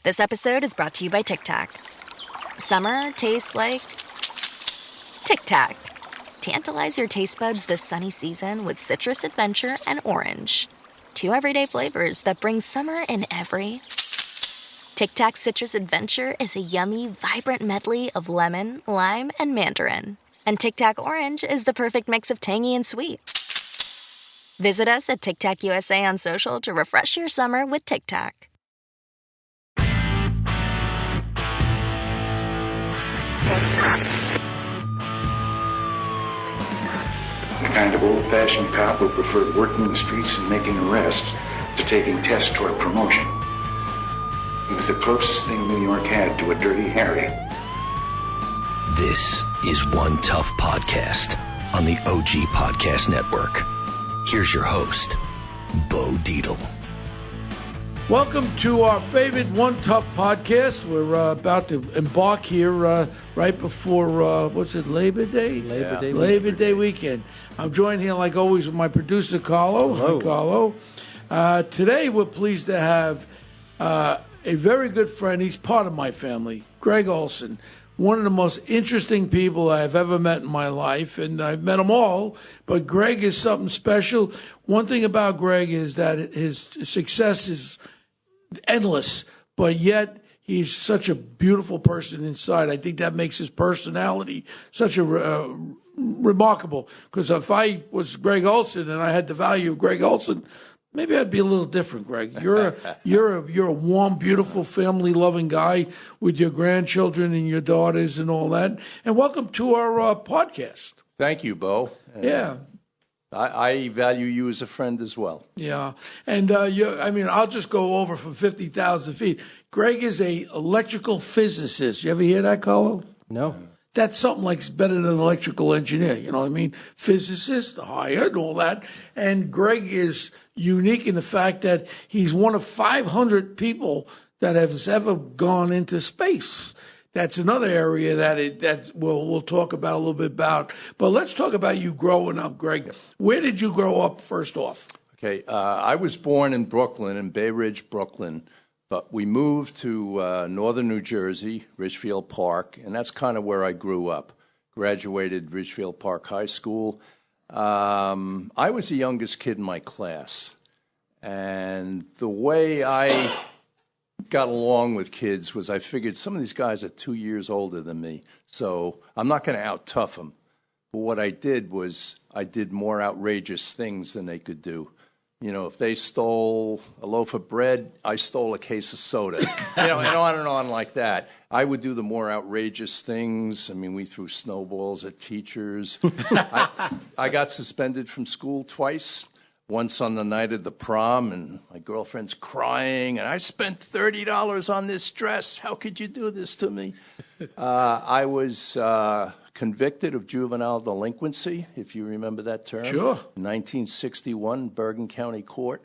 This episode is brought to you by Tic Tac. Summer tastes like Tic Tac. Tantalize your taste buds this sunny season with citrus adventure and orange. 2 everyday flavors that bring summer in every. Tic Tac Citrus Adventure is a yummy, vibrant medley of lemon, lime, and mandarin. And Tic Tac Orange is the perfect mix of tangy and sweet. Visit us at Tic Tac USA on social to refresh your summer with Tic Tac. The kind of old-fashioned cop who preferred working the streets and making arrests to taking tests toward promotion. He was the closest thing New York had to a Dirty Harry. This is One Tough Podcast on the OG Podcast Network. Here's your host, Bo Dietl. Welcome to our favorite One Tough Podcast. We're about to embark here right before, Labor Day? Labor Day weekend. I'm joined here, like always, with my producer, Carlo. Hello. Hi, Carlo. Today, we're pleased to have a very good friend. He's part of my family, Greg Olsen. One of the most interesting people I've ever met in my life, and I've met them all, but Greg is something special. One thing about Greg is that his success is endless, but yet he's such a beautiful person inside. I think that makes his personality such a remarkable. Because if I was Greg Olsen and I had the value of Greg Olsen, maybe I'd be a little different, Greg. You're a warm, beautiful, family-loving guy with your grandchildren and your daughters and all that. And welcome to our podcast. Thank you, Bo. Yeah. I value you as a friend as well. Yeah. And, I'll just go over from 50,000 feet. Greg is a electrical physicist. You ever hear that, Carlo? No. That's something like better than an electrical engineer. You know what I mean? Physicist, hired, all that. And Greg is unique in the fact that he's one of 500 people that has ever gone into space. That's another area that we'll talk about a little bit about. But let's talk about you growing up, Greg. Where did you grow up first off? Okay, I was born in Brooklyn, in Bay Ridge, Brooklyn, but we moved to northern New Jersey, Ridgefield Park, and that's kind of where I grew up. Graduated Ridgefield Park High School. I was the youngest kid in my class, and the way I got along with kids was I figured some of these guys are 2 years older than me, so I'm not going to out-tough them. But what I did was I did more outrageous things than they could do. You know, if they stole a loaf of bread, I stole a case of soda. And on like that. I would do the more outrageous things. I mean, we threw snowballs at teachers. I got suspended from school twice. Once on the night of the prom, and my girlfriend's crying, and I spent $30 on this dress. How could you do this to me? I was convicted of juvenile delinquency, if you remember that term. Sure. 1961, Bergen County Court.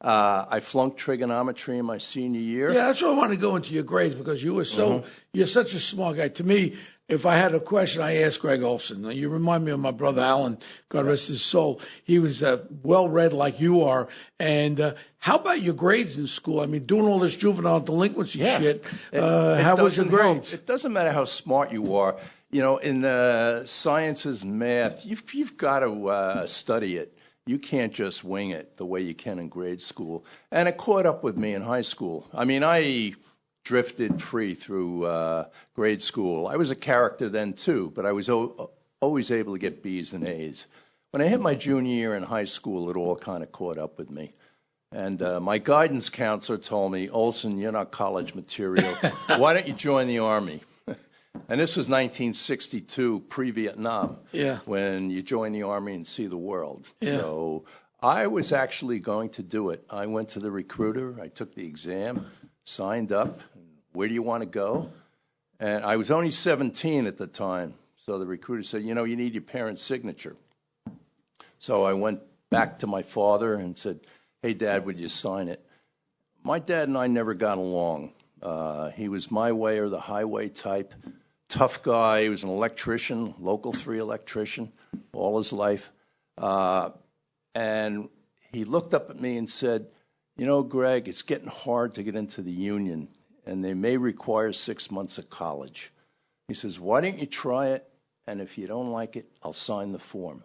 I flunked trigonometry in my senior year. Yeah, that's why I want to go into your grades, because you were you're such a smart guy. To me, if I had a question, I asked Greg Olsen. You remind me of my brother Alan, God rest his soul. He was well-read like you are. And how about your grades in school? I mean, doing all this juvenile delinquency shit, how was your grades? It doesn't matter how smart you are. You know, in the sciences and math, you've got to study it. You can't just wing it the way you can in grade school. And it caught up with me in high school. I mean, I drifted free through grade school. I was a character then, too, but I was always able to get B's and A's. When I hit my junior year in high school, it all kind of caught up with me. And my guidance counselor told me, Olsen, you're not college material. Why don't you join the Army? And this was 1962, pre-Vietnam, when you join the Army and see the world. Yeah. So I was actually going to do it. I went to the recruiter. I took the exam, signed up. Where do you want to go? And I was only 17 at the time. So the recruiter said, you need your parents' signature. So I went back to my father and said, hey, Dad, would you sign it? My dad and I never got along. He was my way or the highway type. Tough guy. He was an electrician, Local 3 electrician, all his life. And he looked up at me and said, Greg, it's getting hard to get into the union. and they may require 6 months of college. He says, why don't you try it? And if you don't like it, I'll sign the form.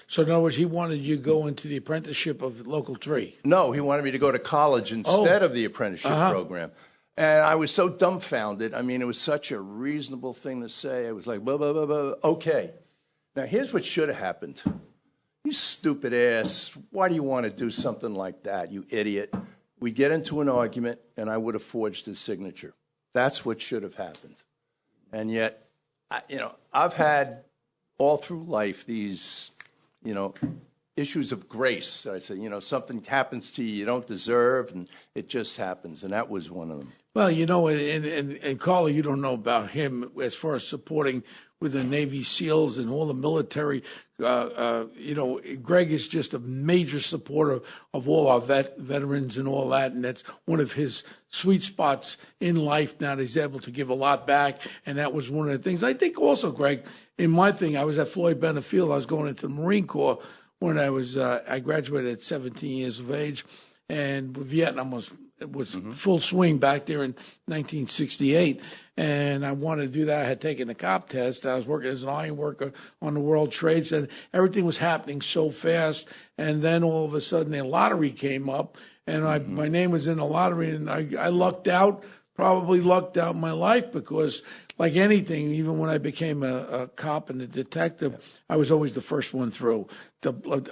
So in other words, he wanted you to go into the apprenticeship of Local 3. No, he wanted me to go to college instead of the apprenticeship program. And I was so dumbfounded. I mean, it was such a reasonable thing to say. I was like, blah, blah, blah, blah. Okay. Now, here's what should have happened. You stupid ass. Why do you want to do something like that, you idiot? We get into an argument, and I would have forged his signature. That's what should have happened. And yet, I've had all through life these, issues of grace. I say, something happens to you don't deserve, and it just happens. And that was one of them. Well, and Carlo, you don't know about him as far as supporting with the Navy SEALs and all the military. Greg is just a major supporter of all our veterans and all that, and that's one of his sweet spots in life now that he's able to give a lot back, and that was one of the things. I think also, Greg, in my thing, I was at Floyd Bennett Field. I was going into the Marine Corps when I graduated at 17 years of age, and Vietnam was full swing back there in 1968, and I wanted to do that. I had taken the cop test. I was working as an iron worker on the World Trade Center. Everything was happening so fast, and then all of a sudden the lottery came up, and my name was in the lottery, and I lucked out, probably lucked out my life, because like anything, even when I became a cop and a detective, I was always the first one through.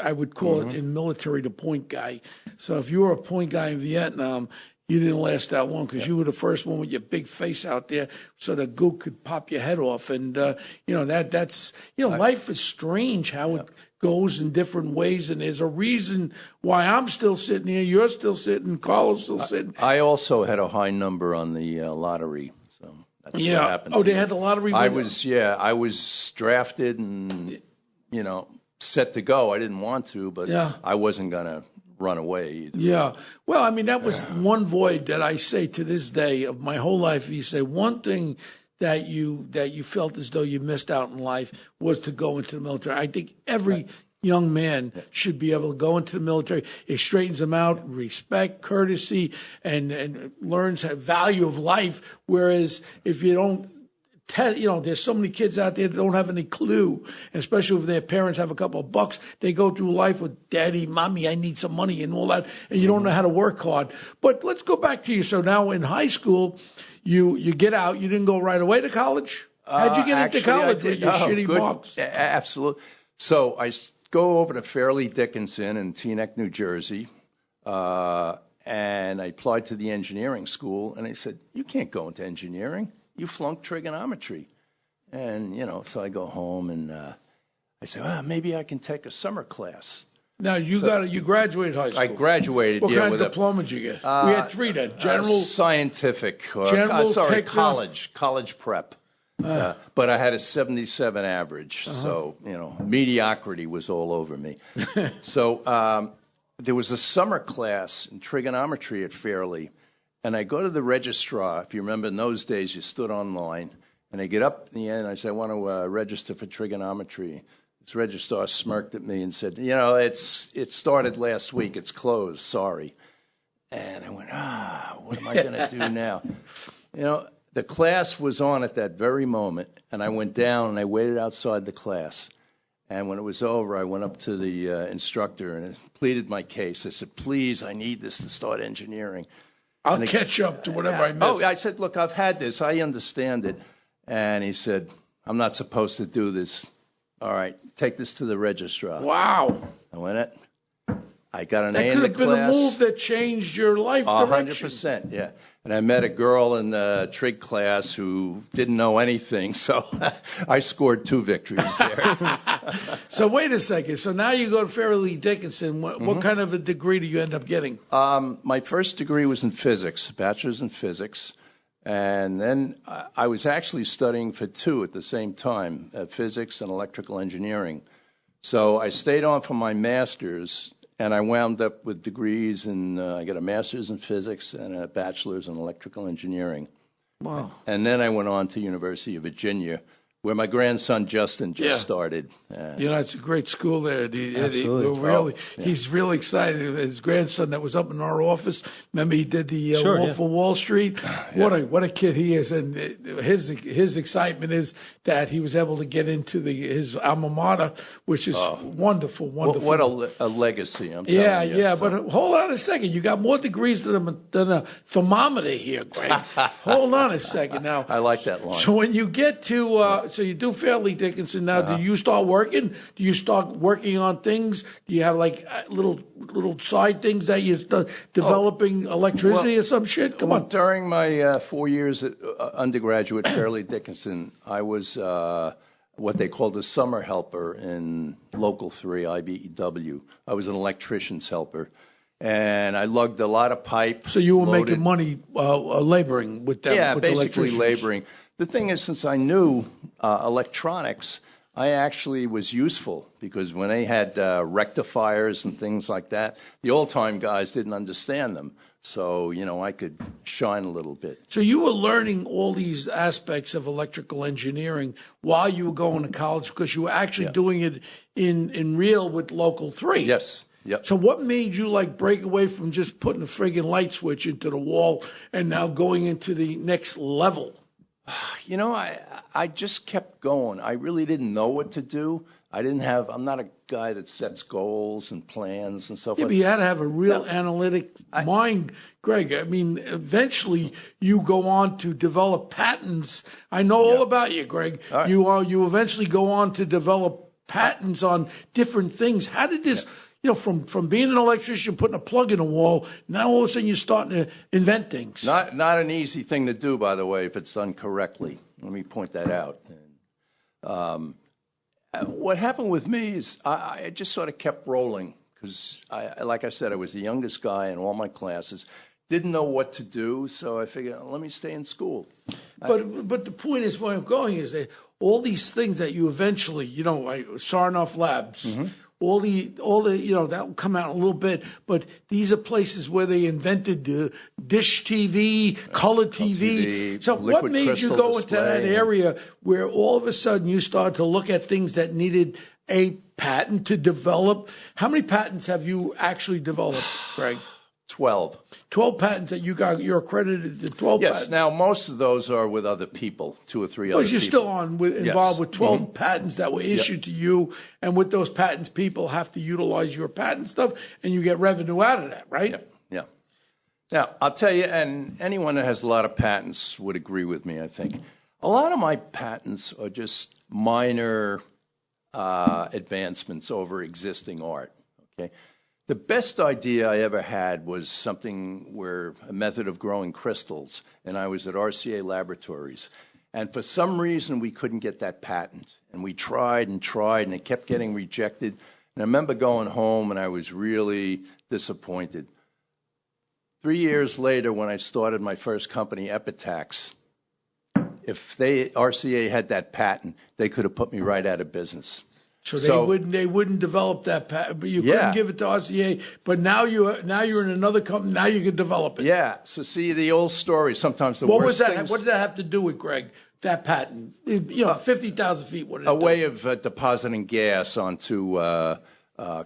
I would call it in military the point guy. So if you were a point guy in Vietnam, you didn't last that long because you were the first one with your big face out there so the gook could pop your head off. And, life is strange how it goes in different ways. And there's a reason why I'm still sitting here, you're still sitting, Carlo's still sitting. I also had a high number on the lottery. So that's what happened. Oh, they had the lottery? I was drafted and, set to go. I didn't want to, but I wasn't going to run away either. Yeah. Well, I mean, that was one void that I say to this day of my whole life. You say one thing that you felt as though you missed out in life was to go into the military. I think every young man should be able to go into the military. It straightens them out, respect, courtesy, and learns the value of life. Whereas if you don't, there's so many kids out there that don't have any clue, especially if their parents have a couple of bucks. They go through life with daddy, mommy, I need some money and all that, and you don't know how to work hard. But let's go back to you. So now in high school, you get out. You didn't go right away to college? How'd you get into college with your shitty marks? Absolutely. So I go over to Fairleigh Dickinson in Teaneck, New Jersey, and I applied to the engineering school, and they said, you can't go into engineering. You flunked trigonometry. And, so I go home and I say, maybe I can take a summer class. Now, you graduated high school. I graduated, What kind of diploma did you get? We had three then. Scientific. College prep. But I had a 77 average, so, mediocrity was all over me. So there was a summer class in trigonometry at Fairleigh. And I go to the registrar. If you remember, in those days, you stood online. And I get up in the end, and I say, I want to register for trigonometry. This registrar smirked at me and said, it started last week. It's closed. Sorry. And I went, what am I going to do now? The class was on at that very moment. And I went down, and I waited outside the class. And when it was over, I went up to the instructor and pleaded my case. I said, please, I need this to start engineering. I'll catch up to whatever I missed. I said, look, I've had this. I understand it. And he said, I'm not supposed to do this. All right, take this to the registrar. Wow. I went it. I got an A in the class. That could have been a move that changed your life direction. 100%, yeah. And I met a girl in the trig class who didn't know anything, so I scored 2 victories there. So wait a second. So now you go to Fairleigh Dickinson. What kind of a degree do you end up getting? My first degree was in physics, bachelor's in physics. And then I was actually studying for 2 at the same time, physics and electrical engineering. So I stayed on for my master's. And I wound up with degrees in, I got a master's in physics and a bachelor's in electrical engineering. Wow. And then I went on to University of Virginia, where my grandson Justin just started. It's a great school there. Absolutely. He's really excited. His grandson that was up in our office, remember he did the Wolf of Wall Street? What a kid he is. And his excitement is that he was able to get into his alma mater, which is wonderful. What a legacy, I'm telling you. Yeah, but hold on a second. You got more degrees than a thermometer here, Greg. Hold on a second now. I like that line. So when you get to, so you do Fairleigh Dickinson now, do you start working? Do you start working on things? Do you have like little side things that you start developing electricity or some shit? Come on. During my 4 years at undergraduate at Fairleigh Dickinson, I was what they called a summer helper in Local 3, IBEW. I was an electrician's helper. And I lugged a lot of pipe. So you were making money laboring with them? Yeah, with basically laboring. The thing is, since I knew electronics, I actually was useful because when they had rectifiers and things like that, the old-time guys didn't understand them. So, I could shine a little bit. So you were learning all these aspects of electrical engineering while you were going to college because you were actually doing it in real with Local 3. Yes. Yep. So what made you break away from just putting a friggin' light switch into the wall and now going into the next level? I just kept going. I really didn't know what to do. I'm not a guy that sets goals and plans and stuff like that. But you had to have a real analytic mind, Greg. I mean, eventually you go on to develop patents. I know all about you, Greg. Right. You eventually go on to develop patents on different things. How did this... from being an electrician, putting a plug in a wall, now all of a sudden you're starting to invent things. Not an easy thing to do, by the way, if it's done correctly. Let me point that out. What happened with me is I just sort of kept rolling because, like I said, I was the youngest guy in all my classes. Didn't know what to do, so I figured, let me stay in school. But the point is, where I'm going is that all these things that you eventually, like Sarnoff Labs. Mm-hmm. All the that will come out in a little bit, but these are places where they invented dish TV, color TV. So what made you go into that area where all of a sudden you started to look at things that needed a patent to develop? How many patents have you actually developed, Greg? 12. 12 patents that you got. You're accredited to 12 patents. Yes. Now, most of those are with other people, 2 or 3 other people. But you're still involved with 12 patents that were issued to you. And with those patents, people have to utilize your patent stuff, and you get revenue out of that, right? Yeah. Now, I'll tell you, and anyone that has a lot of patents would agree with me, I think. A lot of my patents are just minor advancements over existing art, okay? The best idea I ever had was a method of growing crystals, and I was at RCA Laboratories. And for some reason, we couldn't get that patent. And we tried, and it kept getting rejected. And I remember going home, and I was really disappointed. 3 years later, when I started my first company, Epitax, if RCA had that patent, they could have put me right out of business. So they wouldn't develop that patent, but you couldn't give it to RCA. But now you're in another company. Now you can develop it. Yeah. So see the old story. Sometimes what was that? What did that have to do with Greg? That patent, 50,000 feet. What did it do? Way of depositing gas onto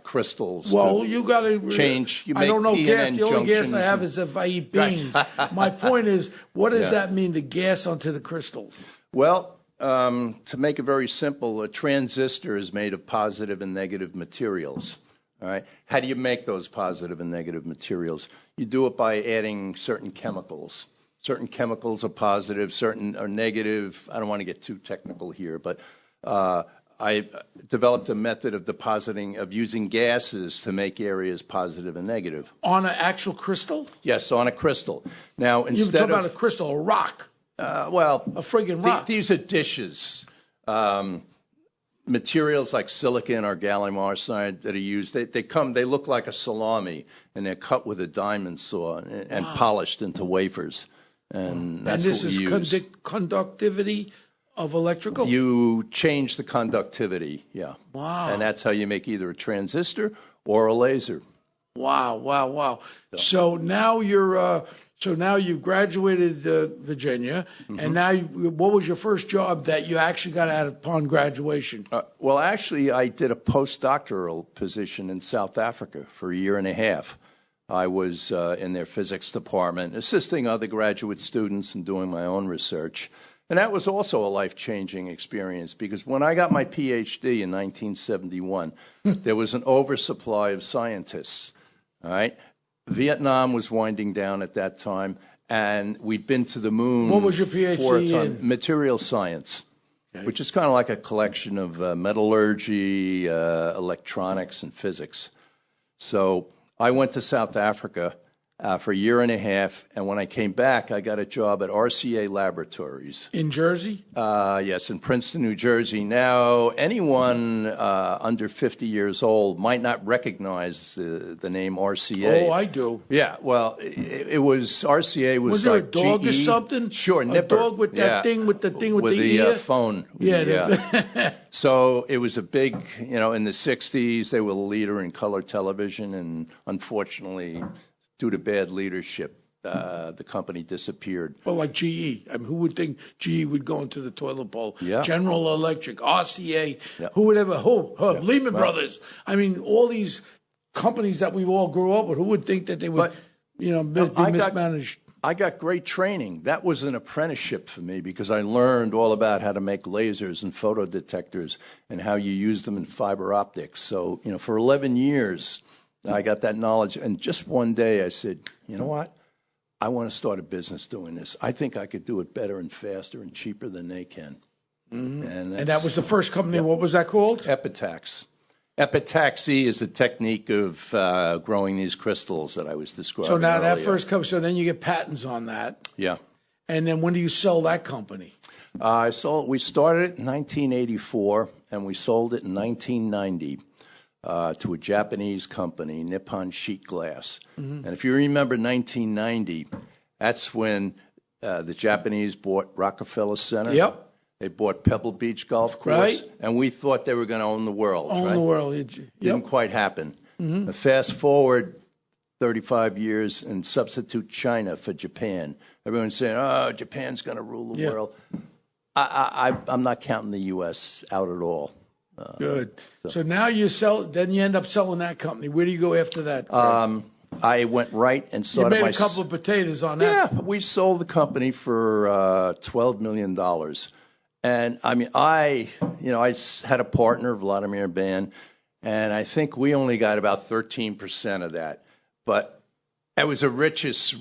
crystals. Well, you got to change. I don't know gas. The only gas I have is if I eat beans. Right. My point is, what does that mean? The gas onto the crystals. Well. To make it very simple, a transistor is made of positive and negative materials. All right. How do you make those positive and negative materials? You do it by adding certain chemicals. Certain chemicals are positive, certain are negative. I don't want to get too technical here, but I developed a method of using gases to make areas positive and negative. On an actual crystal? Yes, on a crystal. Now, instead You're talking about a crystal, a rock. A friggin' rock. These are dishes. Materials like silicon or gallium arsenide that are used, they look like a salami, and they're cut with a diamond saw and polished into wafers. And that's this what we is use. Conductivity of electrical? You change the conductivity, yeah. Wow. And that's how you make either a transistor or a laser. Wow. So now you're So now you've graduated Virginia, and now what was your first job that you actually got out upon graduation? Well, actually, I did a postdoctoral position in South Africa for a year and a half. I was in their physics department, assisting other graduate students and doing my own research. And that was also a life-changing experience because when I got my PhD in 1971, there was an oversupply of scientists, all right? Vietnam was winding down at that time, and we'd been to the moon. What was your PhD in? Material science, which is kind of like a collection of metallurgy, electronics, and physics. So I went to South Africa for a year and a half, and when I came back, I got a job at RCA Laboratories. In Jersey? Yes, in Princeton, New Jersey. Now, anyone under 50 years old might not recognize the name RCA. Oh, I do. Yeah, well, it was, RCA was there like a dog GE. or something? Sure, Nipper. A dog with that thing, with the thing with the ear? Phone. Yeah. So it was a big, in the 60s, they were the leader in color television, and unfortunately, due to bad leadership, the company disappeared. Well, like GE. I mean, who would think GE would go into the toilet bowl? Yeah. General Electric, RCA, Yeah. who would ever, Lehman Brothers. I mean, all these companies that we all grew up with, who would think that they would, be mismanaged? I got great training. That was an apprenticeship for me because I learned all about how to make lasers and photodetectors and how you use them in fiber optics. So, for 11 years, I got that knowledge. And just one day I said, you know what? I want to start a business doing this. I think I could do it better and faster and cheaper than they can. Mm-hmm. And that was the first company. What was that called? Epitaxy. Epitaxy is the technique of growing these crystals that I was describing So now earlier. that first company, so then you get patents on that. Yeah. And then when do you sell that company? We started it in 1984, and we sold it in 1990. To a Japanese company, Nippon Sheet Glass. And if you remember 1990, that's when the Japanese bought Rockefeller Center. Yep. They bought Pebble Beach Golf Course. Right. And we thought they were going to own the world. Own the world. Yep. Didn't quite happen. Fast forward 35 years and substitute China for Japan. Everyone's saying, oh, Japan's going to rule the world. I'm not counting the U.S. out at all. Good. So now you end up selling that company. Where do you go after that? I went right and started. You made a couple of potatoes on that. Yeah, we sold the company for $12 million. And I mean, I had a partner, Vladimir Ban, and I think we only got about 13% of that. But it was the richest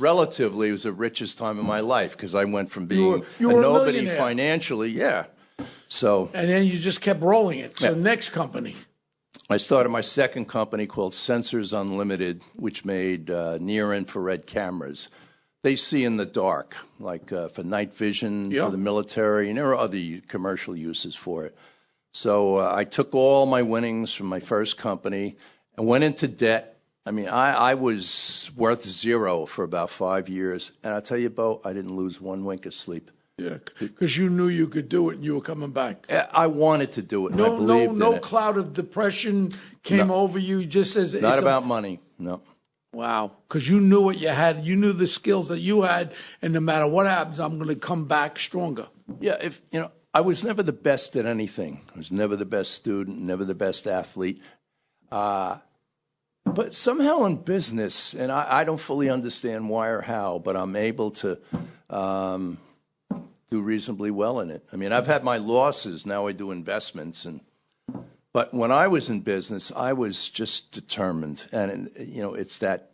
time of my life because I went from being you were a nobody millionaire. financially, So, and then you just kept rolling it. So next company. I started my second company called Sensors Unlimited, which made near-infrared cameras. They see in the dark, like for night vision, for the military, and there are other commercial uses for it. So I took all my winnings from my first company and went into debt. I mean, I was worth zero for about 5 years. And I'll tell you, Bo, I didn't lose one wink of sleep. Yeah, because you knew you could do it and you were coming back. I wanted to do it, and I believed in it. No cloud of depression came over you just as... Not about money, no. Wow, because you knew what you had. You knew the skills that you had, and no matter what happens, I'm going to come back stronger. Yeah, I was never the best at anything. I was never the best student, never the best athlete. But somehow in business, and I don't fully understand why or how, but I'm able to... do reasonably well in it. I mean, I've had my losses. Now I do investments, but when I was in business, I was just determined. And it's that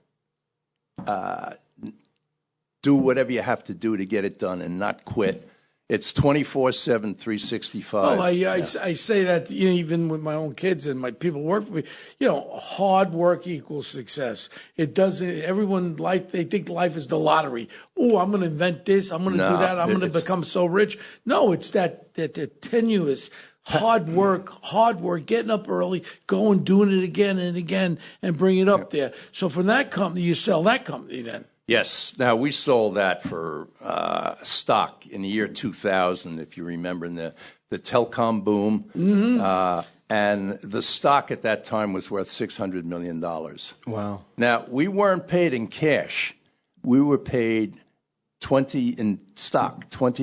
do whatever you have to do to get it done and not quit. It's 24/7, 365. Well, I say that even with my own kids and my people who work for me. Hard work equals success. It doesn't. They think life is the lottery. Oh, I'm going to invent this. I'm going to do that. I'm going to become so rich. No, it's that tenuous hard work, getting up early, going, doing it again and again, and bring it up there. So from that company, you sell that company then. Yes. Now, we sold that for stock in the year 2000, if you remember, in the telecom boom. Mm-hmm. And the stock at that time was worth $600 million. Wow. Now, we weren't paid in cash. we were paid 20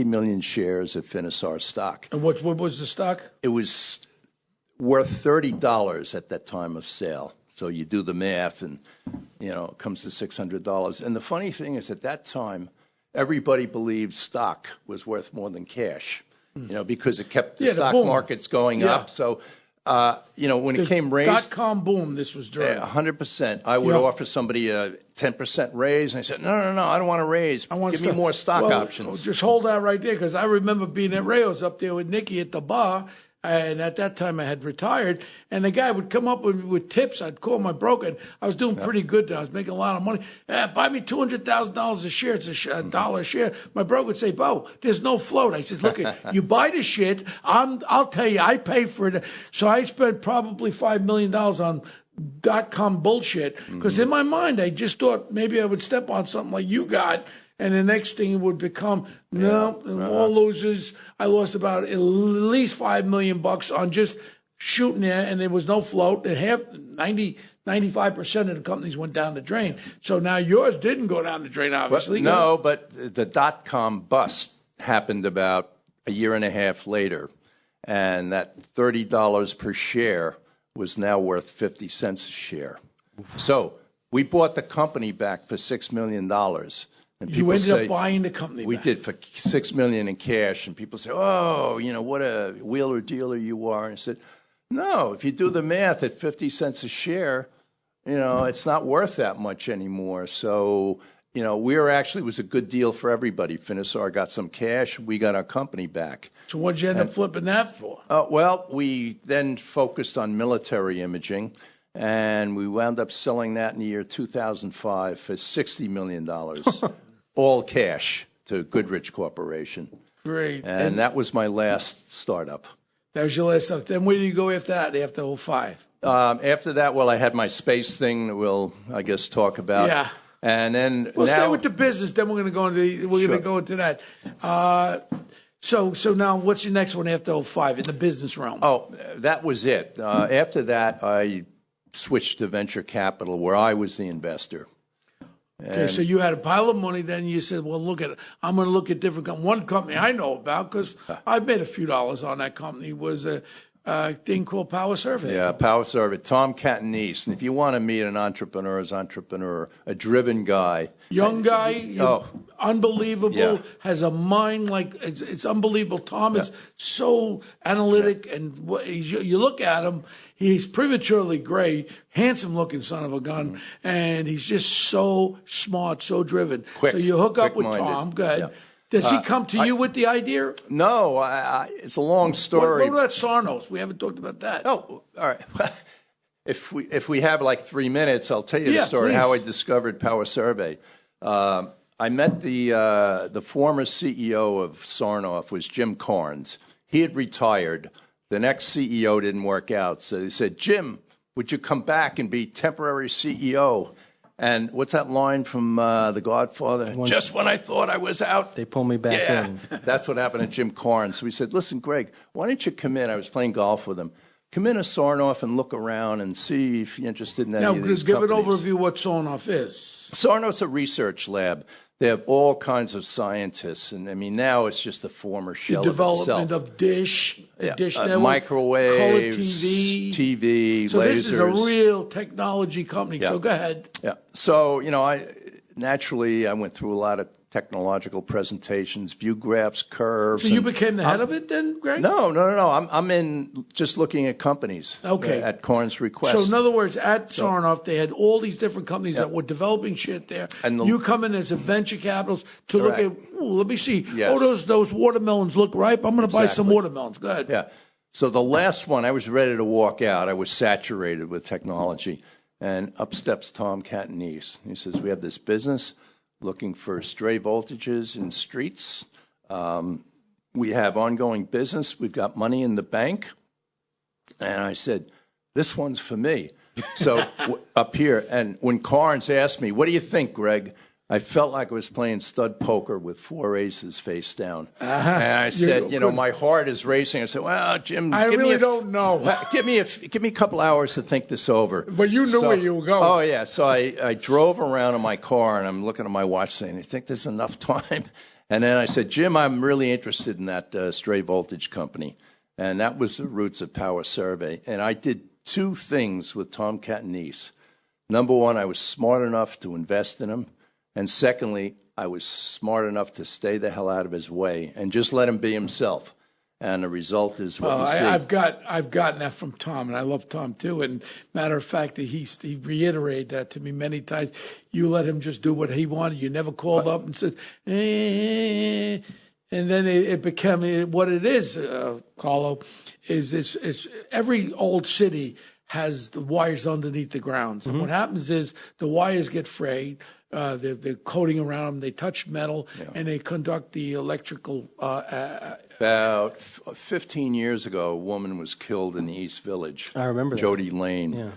million shares of Finisar stock. And what was the stock? It was worth $30 at that time of sale. So you do the math, and it comes to $600. And the funny thing is, at that time, everybody believed stock was worth more than cash, because it kept the stock markets going up. So, when it came raised, .com boom, this was during 100%. I would offer somebody a 10% raise, and I said, no, I don't want to raise. Give me more stock options. Just hold that right there, because I remember being at Rayo's up there with Nicky at the bar. And at that time, I had retired, and the guy would come up with tips. I'd call my broker. And I was doing pretty good then. I was making a lot of money. Buy me $200,000 a share. It's a dollar a share. My broker would say, Bo, there's no float. I says, look, you buy the shit. I'll tell you, I pay for it. So I spent probably $5 million on .com bullshit, because in my mind, I just thought maybe I would step on something like you got. And the next thing would become, all losers. I lost about at least $5 million on just shooting there, and there was no float. And 95% of the companies went down the drain. So now yours didn't go down the drain, obviously. But the .com bust happened about a year and a half later, and that $30 per share was now worth 50 cents a share. So we bought the company back for $6 million. And you ended up buying the company back. We did for $6 million in cash, and people say, "Oh, what a wheeler dealer you are." And I said, "No, if you do the math at 50 cents a share, it's not worth that much anymore." So, it was a good deal for everybody. Finisar got some cash, we got our company back. So what did you end up flipping that for? We then focused on military imaging. And we wound up selling that in the year 2005 for $60 million, all cash, to Goodrich Corporation. Great. And that was my last startup. That was your last stuff. Then where did you go after that, after 2005? After that, I had my space thing that we'll, I guess, talk about. Yeah. And then stay with the business. Then we're going to go into that. So now, what's your next one after 2005 in the business realm? Oh, that was it. After that, I switched to venture capital, where I was the investor. Okay, so you had a pile of money. Then you said, "Well, I'm going to look at different companies." One company I know about, because I've made a few dollars on that company, was a thing called Power Survey. Yeah, Power Survey. Tom Catanese. And if you want to meet an entrepreneur's entrepreneur, a driven guy, young guy, unbelievable, has a mind like it's unbelievable. Tom is so analytic, and you look at him. He's prematurely gray, handsome-looking son of a gun, and he's just so smart, so driven. Quick, so you hook up with Tom. Good. Yeah. Does he come to you with the idea? No, it's a long story. What about Sarnos? We haven't talked about that. Oh, all right. If we have like 3 minutes, I'll tell you the story, please. How I discovered Power Survey. I met the former CEO of Sarnoff was Jim Carnes. He had retired. The next CEO didn't work out. So he said, "Jim, would you come back and be temporary CEO?" And what's that line from The Godfather? Just when I thought I was out, they pull me back in. That's what happened to Jim Carnes. So we said, "Listen, Greg, why don't you come in?" I was playing golf with him. Come in to Sarnoff and look around and see if you're interested in any of these companies. Now, give an overview what Sarnoff is. Sarnoff's a research lab. They have all kinds of scientists, and now it's just a former shell of itself. The development of Dish network, microwaves, color TV, so lasers. This is a real technology company. Yeah. So go ahead. Yeah. So I went through a lot of technological presentations, view graphs, curves. So you became the head of it then, Greg? No. I'm in just looking at companies. Okay. At Carnes' request. So in other words, at Sarnoff, they had all these different companies that were developing shit there. And you come in as a venture capitalist to look at, let me see. Yes. Oh, those watermelons look ripe. I'm going to buy some watermelons. Go ahead. Yeah. So the last one, I was ready to walk out. I was saturated with technology. And up steps Tom Catanese. He says, "We have this business looking for stray voltages in streets. We have ongoing business. We've got money in the bank." And I said, "This one's for me." So up here, and when Carnes asked me, "What do you think, Greg?" I felt like I was playing stud poker with 4 aces face down. And I said, my heart is racing. I said, well, Jim, don't know. Give me a couple hours to think this over. But you knew where you were going. Oh, yeah. So I drove around in my car, and I'm looking at my watch saying, you think there's enough time? And then I said, Jim, I'm really interested in that stray voltage company. And that was the roots of Power Survey. And I did 2 things with Tom Catanese. Number one, I was smart enough to invest in him. And secondly, I was smart enough to stay the hell out of his way and just let him be himself. And the result is what you see. I've gotten that from Tom, and I love Tom too. And matter of fact, he reiterated that to me many times. You let him just do what he wanted. You never called up and said, eh. And then it became what it is, Carlo, is it's every old city has the wires underneath the grounds. And what happens is the wires get frayed. They're coating around them. They touch metal, and they conduct the electrical. About 15 years ago, a woman was killed in the East Village. I remember that. Jody Lane. Yeah.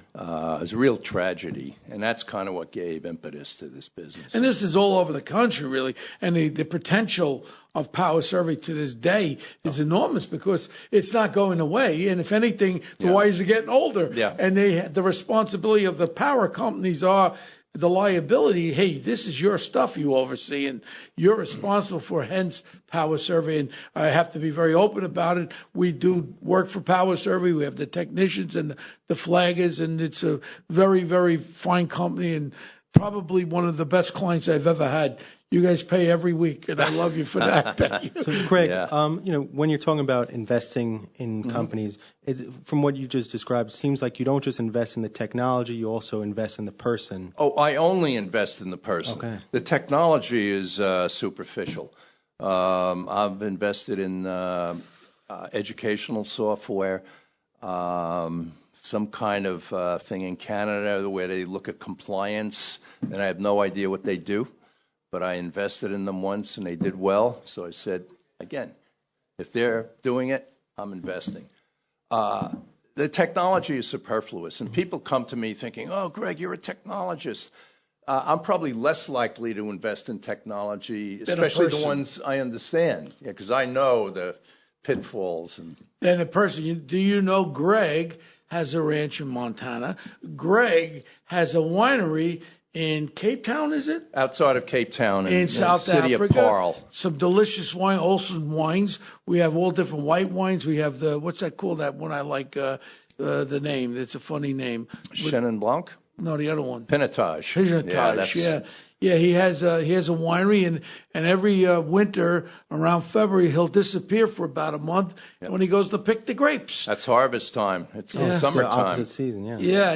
It was a real tragedy, and that's kind of what gave impetus to this business. And this is all over the country, really. And the potential of Power Survey to this day is enormous because it's not going away. And if anything, the wires are getting older. Yeah. And the responsibility of the power companies are the liability. Hey, this is your stuff you oversee, and you're responsible for, hence Power Survey. And I have to be very open about it. We do work for Power Survey. We have the technicians and the flaggers, and it's a very, very fine company and probably one of the best clients I've ever had. You guys pay every week, and I love you for that. So, Greg, when you're talking about investing in companies, from what you just described, it seems like you don't just invest in the technology, you also invest in the person. Oh, I only invest in the person. Okay. The technology is superficial. I've invested in educational software, some kind of thing in Canada where they look at compliance, and I have no idea what they do. But I invested in them once, and they did well. So I said, again, if they're doing it, I'm investing. The technology is superfluous, and people come to me thinking, oh, Greg, you're a technologist. I'm probably less likely to invest in technology, especially the ones I understand, because I know the pitfalls. And a person, do you know Greg has a ranch in Montana? Greg has a winery in Cape Town, is it? Outside of Cape Town, in South city Africa. Of Parle. Some delicious wine, Olsen wines. We have all different white wines. We have what's that called? That one I like, the name. It's a funny name. Chenin Blanc? No, the other one. Pinotage. Yeah, he has a winery, and every winter around February he'll disappear for about a month when he goes to pick the grapes. That's harvest time. It's summertime. Opposite season, Yeah.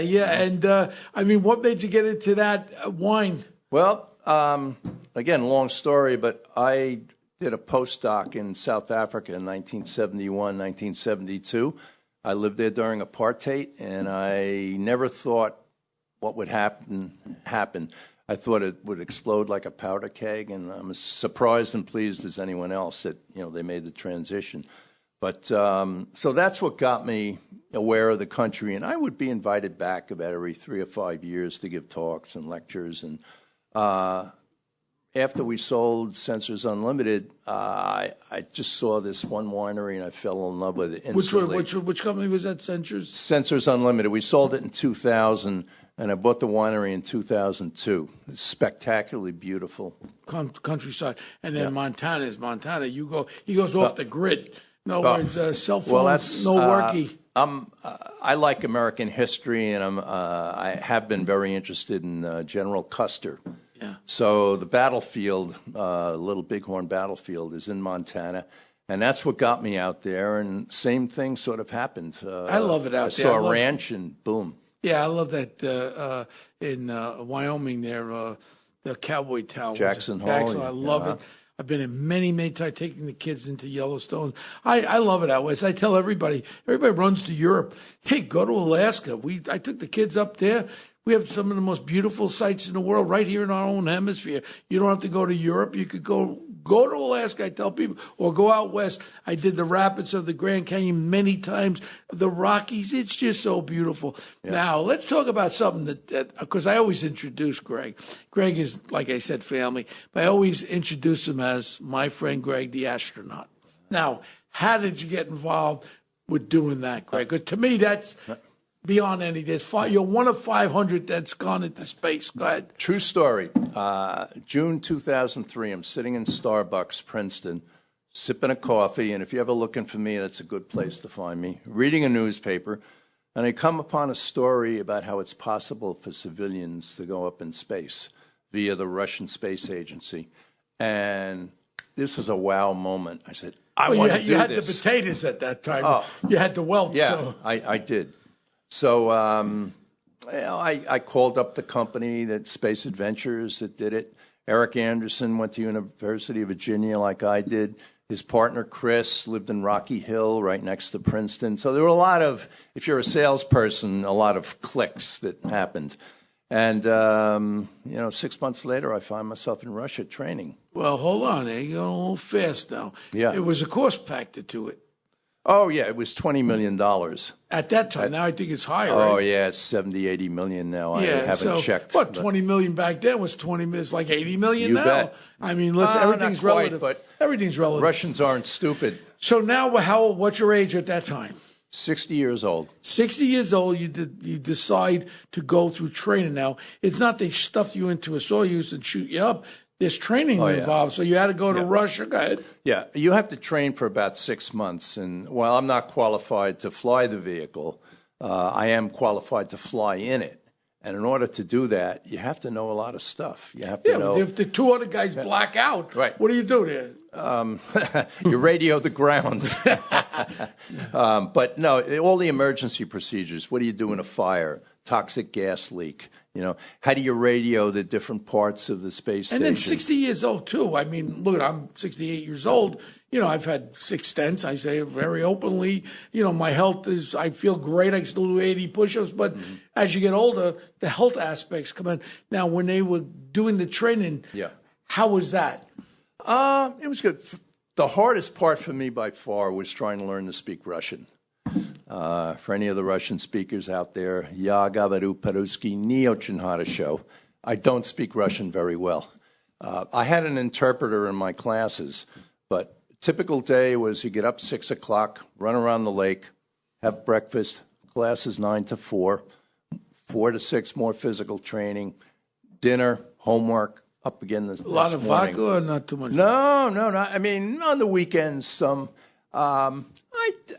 And what made you get into that wine? Well, again, long story, but I did a postdoc in South Africa in 1971, 1972. I lived there during apartheid, and I never thought what would happen. I thought it would explode like a powder keg, and I'm as surprised and pleased as anyone else that they made the transition. But so that's what got me aware of the country, and I would be invited back about every 3 or 5 years to give talks and lectures. And after we sold Sensors Unlimited, I just saw this one winery, and I fell in love with it instantly. Which company was that? Sensors? Sensors Unlimited. We sold it in 2000. And I bought the winery in 2002. It's spectacularly beautiful. Countryside. And then Montana. He goes off the grid. No words, cell phones, no worky. I like American history, and I have been very interested in General Custer. Yeah. So the battlefield, Little Bighorn Battlefield, is in Montana. And that's what got me out there. And same thing sort of happened. I love it out there. I saw a ranch, and boom. Yeah, I love that in Wyoming there, the cowboy town. Jackson Hole. I love it. I've been in many times taking the kids into Yellowstone. I love it out west. I tell everybody runs to Europe. Hey, go to Alaska. I took the kids up there. We have some of the most beautiful sites in the world right here in our own hemisphere. You don't have to go to Europe. You could go go to Alaska, I tell people, or go out west. I did the rapids of the Grand Canyon many times, the Rockies. It's just so beautiful. Yeah. Now, let's talk about something that because I always introduce Greg. Greg is, like I said, family, but I always introduce him as my friend Greg, the astronaut. Now, how did you get involved with doing that, Greg? Because to me, that's beyond any. You're one of 500 that's gone into space. Go ahead. True story. June 2003, I'm sitting in Starbucks, Princeton, sipping a coffee, and if you're ever looking for me, that's a good place to find me, reading a newspaper, and I come upon a story about how it's possible for civilians to go up in space via the Russian Space Agency. And this was a wow moment. I said, I want to do this. You had the potatoes at that time. Oh, you had the wealth. Yeah, so. I did. So I called up the company, that Space Adventures, that did it. Eric Anderson went to University of Virginia like I did. His partner, Chris, lived in Rocky Hill right next to Princeton. So there were a lot of, if you're a salesperson, a lot of clicks that happened. And, 6 months later, I find myself in Russia training. Well, hold on. You're going a little fast now. Yeah. It was a cost factor to it. Oh, yeah, it was $20 million. At that time. Now I think it's higher. Oh, right? Yeah, it's 70, 80 million now. I haven't checked. What, 20 million back then was 20 million. It's like 80 million you now. Bet. I mean, listen, everything's not quite, relative. But everything's relative. Russians aren't stupid. So now, what's your age at that time? 60 years old. 60 years old, you decide to go through training. Now, it's not they stuffed you into a Soyuz and shoot you up. There's training involved, so you had to go to Russia. Go ahead. Yeah, you have to train for about 6 months. And while I'm not qualified to fly the vehicle, I am qualified to fly in it. And in order to do that, you have to know a lot of stuff. You have to know. If the two other guys black out, right. What do you do there? You radio the ground. But no, all the emergency procedures. What do you do in a fire? Toxic gas leak. How do you radio the different parts of the space station? And then 60 years old, too. I mean, look, I'm 68 years old. I've had 6 stents. I say it very openly. My health is, I feel great. I can still do 80 push-ups. But as you get older, the health aspects come in. Now, when they were doing the training, how was that? It was good. The hardest part for me by far was trying to learn to speak Russian. For any of the Russian speakers out there, Ya говорю по-русски не очень хорошо. I don't speak Russian very well. I had an interpreter in my classes, but typical day was you get up 6 o'clock, run around the lake, have breakfast, classes 9 to 4, 4 to 6 more physical training, dinner, homework, up again the next morning. A lot of vodka or not too much? No. I mean, on the weekends, some.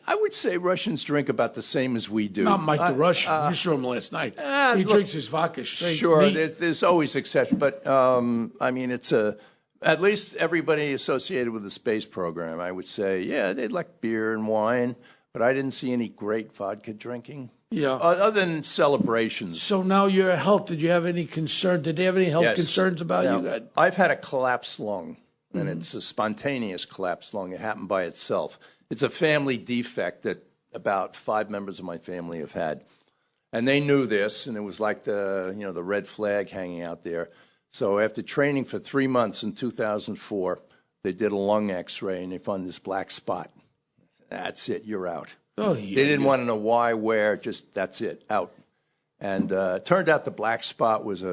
I would say Russians drink about the same as we do. Not Mike the Russian. You saw him last night. He drinks his vodka straight. Sure, there's always exceptions, but I mean, it's at least everybody associated with the space program, I would say, they'd like beer and wine, but I didn't see any great vodka drinking. Yeah. Other than celebrations. So now your health, did you have any concern? Did they have any health concerns about you? I've had a collapsed lung, and it's a spontaneous collapsed lung. It happened by itself. It's a family defect that about 5 members of my family have had. And they knew this, and it was like the red flag hanging out there. So after training for 3 months in 2004, they did a lung x-ray, and they found this black spot. That's it, you're out. Oh, yeah. They didn't want to know why, where, just that's it, out. And it turned out the black spot was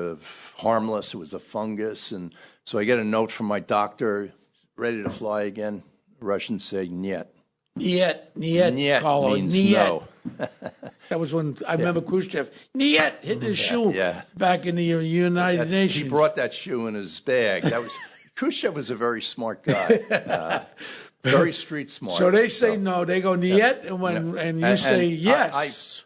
harmless. It was a fungus. And so I get a note from my doctor, ready to fly again. Russians say, "Niet." Niet, Carlo. Means niet. no. That was when I remember Khrushchev. Niet hitting his shoe back in the United Nations. He brought that shoe in his bag. Khrushchev was a very smart guy. Very street smart. So they say no, they go niet, and you say yes.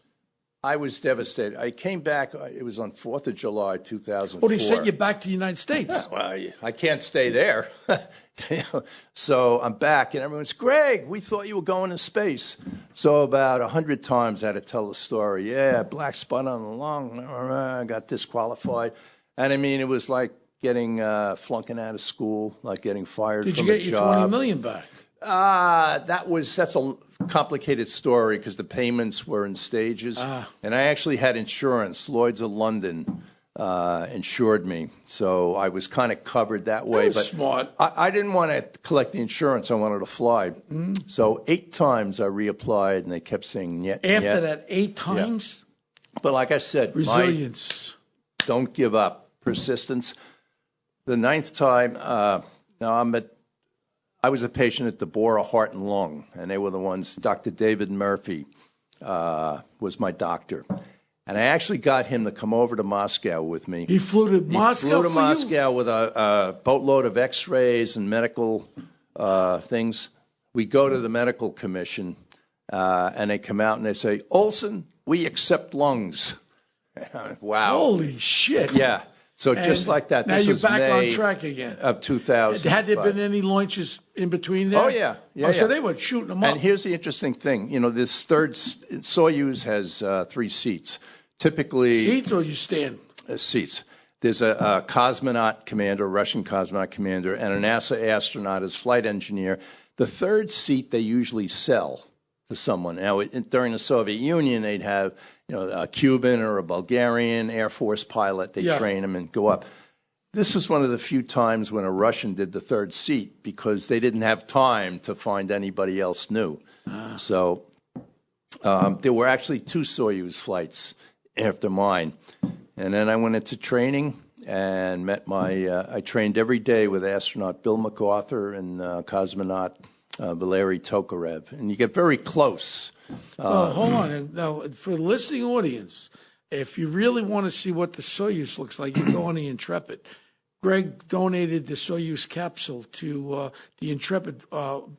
I was devastated. I came back. It was on 4th of July, 2004. Oh, they sent you back to the United States. Yeah, well, I can't stay there. So I'm back, and everyone's, Greg, we thought you were going to space. So about 100 times I had to tell the story. Yeah, black spot on the lung. I got disqualified. And, I mean, it was like getting flunking out of school, like getting fired from a job. Did you get your $20 million back? That's a complicated story because the payments were in stages. And I actually had insurance, Lloyd's of London, insured me. So I was kind of covered that way. That was but smart. I didn't want to collect the insurance. I wanted to fly. So 8 times I reapplied, and they kept saying, yet. After that 8 times? Yeah. But like I said, Resilience. Don't give up. Persistence. The 9th time, I was a patient at the Bora Heart and Lung, and they were the ones. Dr. David Murphy was my doctor. And I actually got him to come over to Moscow with me. He flew to Moscow. He flew to Moscow with a boatload of X-rays and medical things. We go to the medical commission, and they come out and they say, "Olsen, we accept lungs." Wow! Holy shit! Yeah. So just like that. Now this you're was back May on track again. Of 2000. Had there been any launches in between there? Oh, yeah. So they were shooting them up. And here's the interesting thing. This third, Soyuz has 3 seats. Typically. Seats or you stand? Seats. There's a cosmonaut commander, a Russian cosmonaut commander, and a NASA astronaut as flight engineer. The third seat they usually sell to someone. Now, during the Soviet Union, they'd have a Cuban or a Bulgarian Air Force pilot. They train them and go up. This was one of the few times when a Russian did the third seat because they didn't have time to find anybody else new. So there were actually 2 Soyuz flights after mine. And then I went into training and met I trained every day with astronaut Bill MacArthur and cosmonaut Valery Tokarev. And you get very close. Hold on. Now, for the listening audience, if you really want to see what the Soyuz looks like, you go on the Intrepid. Greg donated the Soyuz capsule to the Intrepid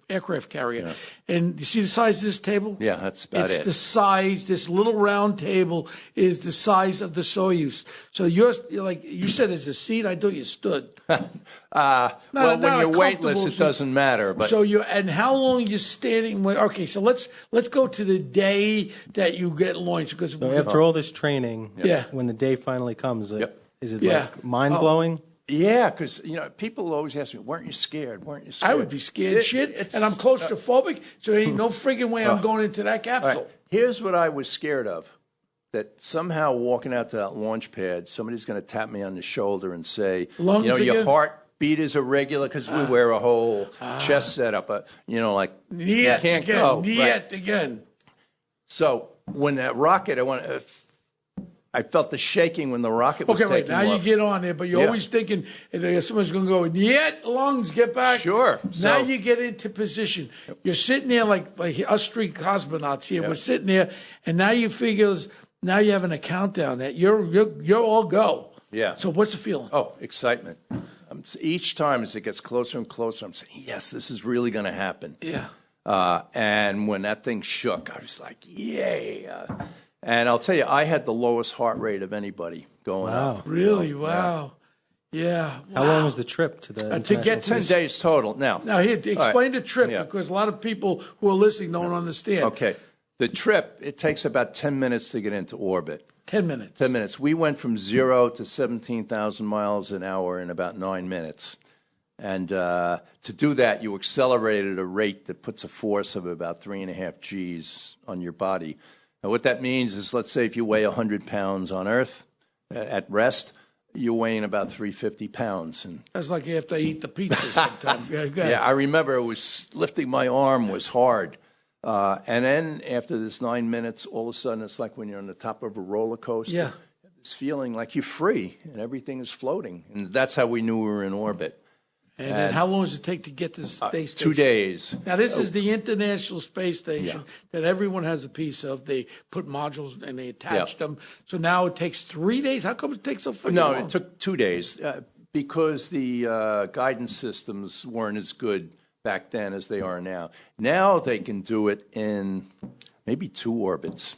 aircraft carrier. And you see the size of this table? Yeah, that's about it. It's the size, this little round table is the size of the Soyuz. So you're like, you said it's a seat, I thought you stood. Well, when you're weightless, it doesn't matter. But so and how long are you standing? Okay, so let's go to the day that you get launched. Because after all this training, Yeah. when the day finally comes, is it Yeah. like mind-blowing? yeah, because people always ask me, "Weren't you scared? Weren't you scared?" I would be scared and I'm claustrophobic, so there ain't no friggin' way I'm going into that capsule. All right. Here's what I was scared of. That somehow walking out to that launch pad, somebody's going to tap me on the shoulder and say, Lungs your again? heartbeat is irregular because we wear a whole chest setup. You Niet can't again, go. niet Right. again. So when that rocket, I felt the shaking when the rocket was Okay, right, taking now off. you get on there, but you're Yeah. always thinking someone's going to go, niet, lungs, get back. Sure. Now So- you get into position. You're sitting there like us 3 cosmonauts here. We're sitting there, and now you figure, now you're having a countdown that you're all go. Yeah. So what's the feeling? Oh, excitement. Each time as it gets closer and closer, I'm saying, yes, this is really going to happen. Yeah. And when that thing shook, I was like, yay. And I'll tell you, I had the lowest heart rate of anybody going up. Really? Wow. Yeah. How long was the trip to the to international get to 10 days total. Now, here, explain the trip Yeah. because a lot of people who are listening don't understand. okay. The trip, it takes about 10 minutes to get into orbit. 10 minutes. 10 minutes. We went from 0 to 17,000 miles an hour in about 9 minutes. And to do that, you accelerate at a rate that puts a force of about 3.5 Gs on your body. And what that means is, let's say if you weigh 100 pounds on Earth at rest, you're weighing about 350 pounds. And That's like after I eat the pizza sometime. yeah, I remember lifting my arm was hard. And then after this 9 minutes, all of a sudden it's like when you're on the top of a roller coaster. Yeah. This feeling like you're free and everything is floating. And that's how we knew we were in orbit. And then how long does it take to get to the space station? 2 days. Now, this is the International Space Station that everyone has a piece of. They put modules and they attach them. So now it takes 3 days. How come it takes so fucking long? No, it took 2 days because the guidance systems weren't as good back then as they are now. Now they can do it in maybe 2 orbits.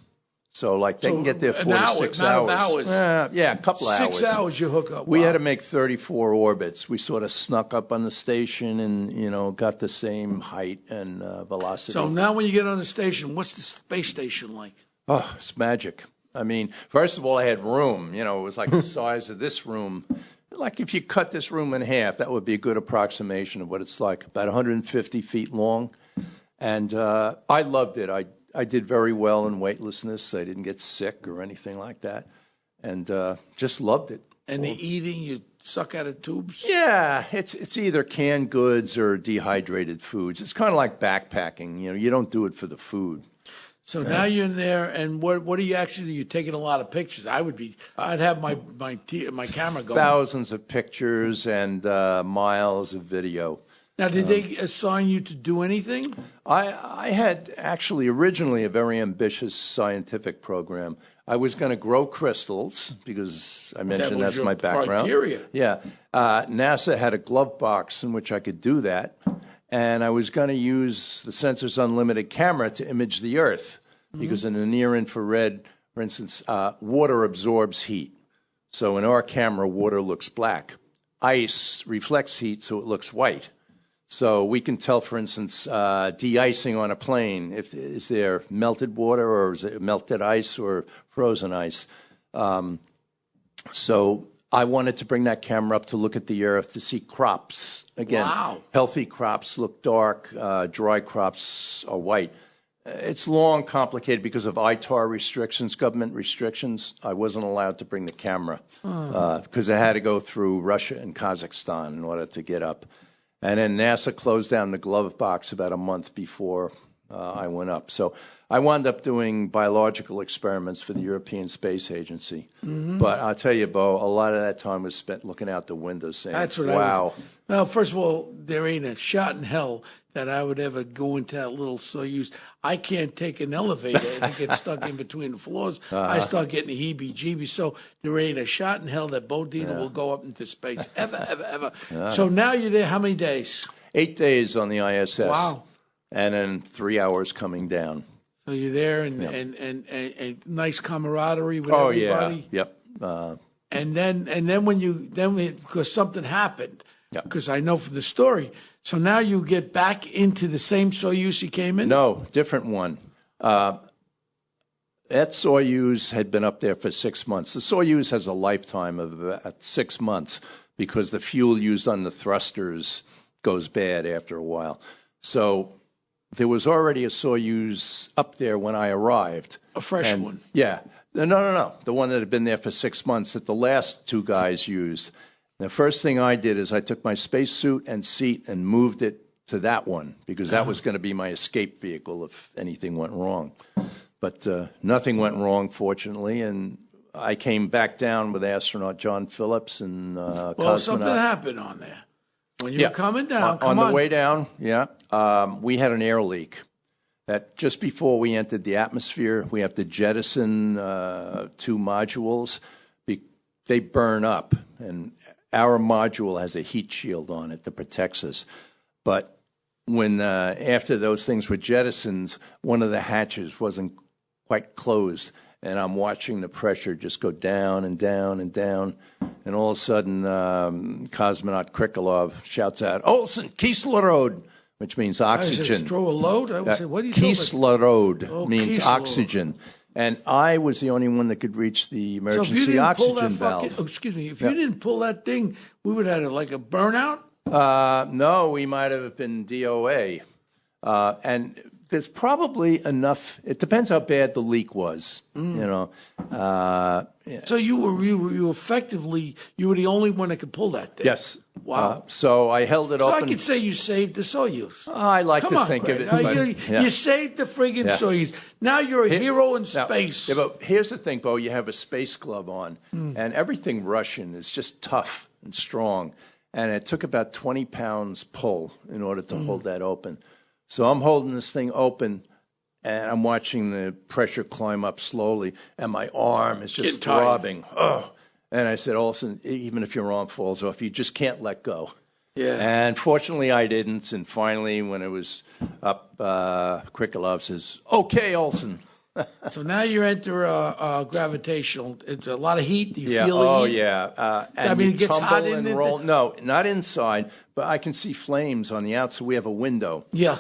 So, like, they can get there 4 to 6 hours. Yeah, a couple of hours. 6 hours you hook up. We Wow. had to make 34 orbits. We sort of snuck up on the station and, got the same height and velocity. So now when you get on the station, what's the space station like? Oh, it's magic. I mean, first of all, I had room. It was like the size of this room. Like if you cut this room in half, that would be a good approximation of what it's like. About 150 feet long. And I loved it. I did very well in weightlessness. I didn't get sick or anything like that. And just loved it. And the eating, you suck out of tubes? Yeah, it's either canned goods or dehydrated foods. It's kind of like backpacking. You don't do it for the food. So now you're in there, and what are you actually do? You're taking a lot of pictures. I'd have my camera going. Thousands of pictures and miles of video. Now, did they assign you to do anything? I had actually originally a very ambitious scientific program. I was going to grow crystals because I mentioned that's my background. Criteria. Yeah. NASA had a glove box in which I could do that. And I was going to use the Sensors Unlimited camera to image the Earth because in the near infrared, for instance, water absorbs heat. So in our camera, water looks black. Ice reflects heat, so it looks white. So we can tell, for instance, de-icing on a plane, is there melted water or is it melted ice or frozen ice? So I wanted to bring that camera up to look at the Earth to see crops. Again, healthy crops look dark, dry crops are white. It's long, complicated because of ITAR restrictions, government restrictions. I wasn't allowed to bring the camera because I had to go through Russia and Kazakhstan in order to get up. And then NASA closed down the glove box about a month before I went up. So I wound up doing biological experiments for the European Space Agency. But I'll tell you, Bo, a lot of that time was spent looking out the window saying, wow. Well, first of all, there ain't a shot in hell that I would ever go into that little Soyuz. I can't take an elevator and get stuck in between the floors. I start getting the heebie-jeebies. So there ain't a shot in hell that Bo Dina will go up into space, ever. So now you're there how many days? 8 days on the ISS. Wow. And then 3 hours coming down. So you're there and nice camaraderie with everybody. Yep. And then because something happened, because I know from the story. So now you get back into the same Soyuz you came in? No, different one. That Soyuz had been up there for 6 months. The Soyuz has a lifetime of about 6 months because the fuel used on the thrusters goes bad after a while. So there was already a Soyuz up there when I arrived. A fresh one? Yeah. No. The one that had been there for 6 months that the last two guys used. The first thing I did is I took my spacesuit and seat and moved it to that one because that was going to be my escape vehicle if anything went wrong. But nothing went wrong, fortunately, and I came back down with astronaut John Phillips and cosmonaut. Something happened on there. When you were coming down, on the way down, we had an air leak. That just before we entered the atmosphere, we have to jettison 2 modules. They burn up, and our module has a heat shield on it that protects us. But when after those things were jettisoned, one of the hatches wasn't quite closed, and I'm watching the pressure just go down and down and down. And all of a sudden, cosmonaut Krikalev shouts out, "Olsen, Kislorod," which means oxygen. Throw a load? I would say, what do you talking about? Kislorod means oxygen. And I was the only one that could reach the emergency oxygen valve. If you didn't pull that thing, we would have had like a burnout? No, we might have been DOA. And there's probably enough. It depends how bad the leak was, So you were effectively, you were the only one that could pull that thing. Yes. Wow. So I held it open. So I could say you saved the Soyuz. I like to think Greg. of it. You saved the friggin' Soyuz. Now you're a hero in space. But here's the thing, Bo. You have a space glove on, and everything Russian is just tough and strong. And it took about 20 pounds pull in order to hold that open. So I'm holding this thing open, and I'm watching the pressure climb up slowly, and my arm is just throbbing. Oh. And I said, Olsen, even if your arm falls off, you just can't let go. Yeah. And fortunately, I didn't. And finally, when it was up, Krikalev says, "Okay, Olsen." So now you enter gravitational. It's a lot of heat. Do you feel the heat? And it gets hot and in roll. No, not inside, but I can see flames on the outside. We have a window. Yeah.